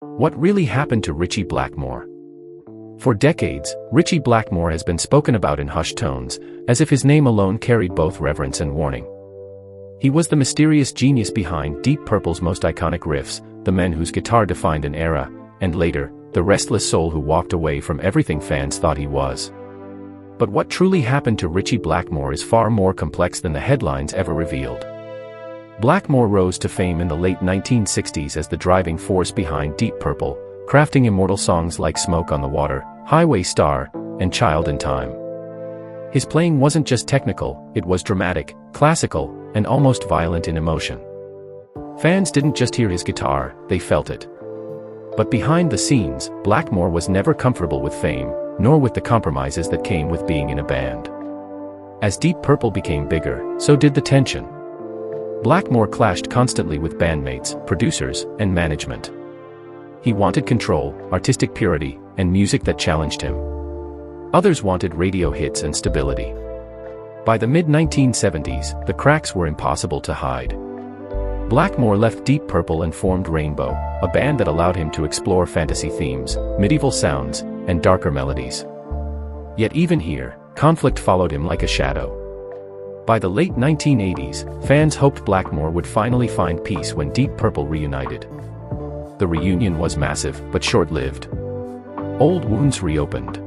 What really happened to Ritchie Blackmore? For decades, Ritchie Blackmore has been spoken about in hushed tones, as if his name alone carried both reverence and warning. He was the mysterious genius behind Deep Purple's most iconic riffs, the man whose guitar defined an era, and later, the restless soul who walked away from everything fans thought he was. But what truly happened to Ritchie Blackmore is far more complex than the headlines ever revealed. Blackmore rose to fame in the late 1960s as the driving force behind Deep Purple, crafting immortal songs like Smoke on the Water, Highway Star, and Child in Time. His playing wasn't just technical, it was dramatic, classical, and almost violent in emotion. Fans didn't just hear his guitar, they felt it. But behind the scenes, Blackmore was never comfortable with fame, nor with the compromises that came with being in a band. As Deep Purple became bigger, so did the tension. Blackmore clashed constantly with bandmates, producers, and management. He wanted control, artistic purity, and music that challenged him. Others wanted radio hits and stability. By the mid-1970s, the cracks were impossible to hide. Blackmore left Deep Purple and formed Rainbow, a band that allowed him to explore fantasy themes, medieval sounds, and darker melodies. Yet even here, conflict followed him like a shadow. By the late 1980s, fans hoped Blackmore would finally find peace when Deep Purple reunited. The reunion was massive, but short-lived. Old wounds reopened.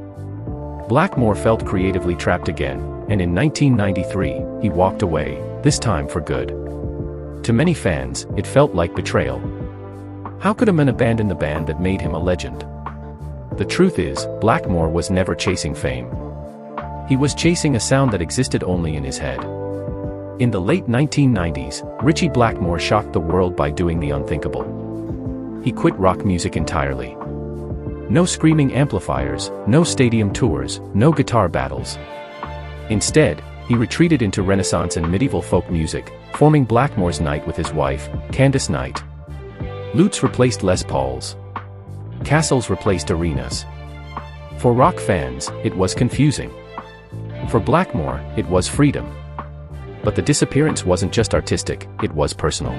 Blackmore felt creatively trapped again, and in 1993, he walked away, this time for good. To many fans, it felt like betrayal. How could a man abandon the band that made him a legend? The truth is, Blackmore was never chasing fame. He was chasing a sound that existed only in his head. In the late 1990s, Ritchie Blackmore shocked the world by doing the unthinkable. He quit rock music entirely. No screaming amplifiers, no stadium tours, no guitar battles. Instead, he retreated into Renaissance and medieval folk music, forming Blackmore's Night with his wife, Candace Knight. Lutes replaced Les Pauls. Castles replaced arenas. For rock fans, it was confusing. For Blackmore, it was freedom. But the disappearance wasn't just artistic, it was personal.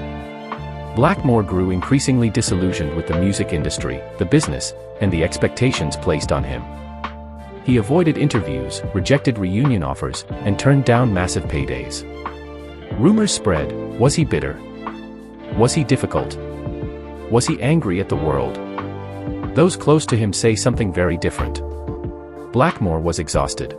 Blackmore grew increasingly disillusioned with the music industry, the business, and the expectations placed on him. He avoided interviews, rejected reunion offers, and turned down massive paydays. Rumors spread. Was he bitter? Was he difficult? Was he angry at the world? Those close to him say something very different. Blackmore was exhausted.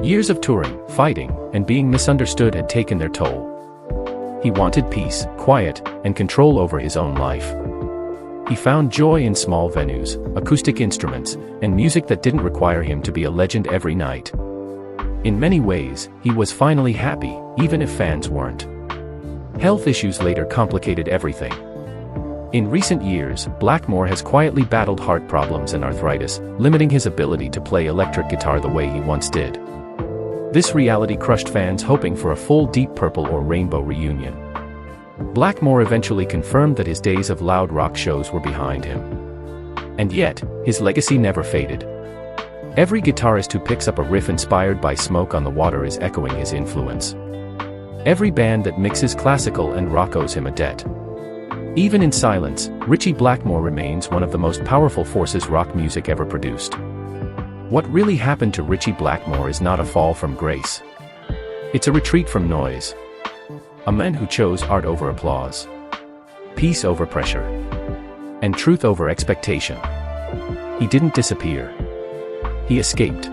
Years of touring, fighting, and being misunderstood had taken their toll. He wanted peace, quiet, and control over his own life. He found joy in small venues, acoustic instruments, and music that didn't require him to be a legend every night. In many ways, he was finally happy, even if fans weren't. Health issues later complicated everything. In recent years, Blackmore has quietly battled heart problems and arthritis, limiting his ability to play electric guitar the way he once did. This reality crushed fans hoping for a full Deep Purple or Rainbow reunion. Blackmore eventually confirmed that his days of loud rock shows were behind him. And yet, his legacy never faded. Every guitarist who picks up a riff inspired by Smoke on the Water is echoing his influence. Every band that mixes classical and rock owes him a debt. Even in silence, Ritchie Blackmore remains one of the most powerful forces rock music ever produced. What really happened to Ritchie Blackmore is not a fall from grace. It's a retreat from noise. A man who chose art over applause, peace over pressure, and truth over expectation. He didn't disappear. He escaped.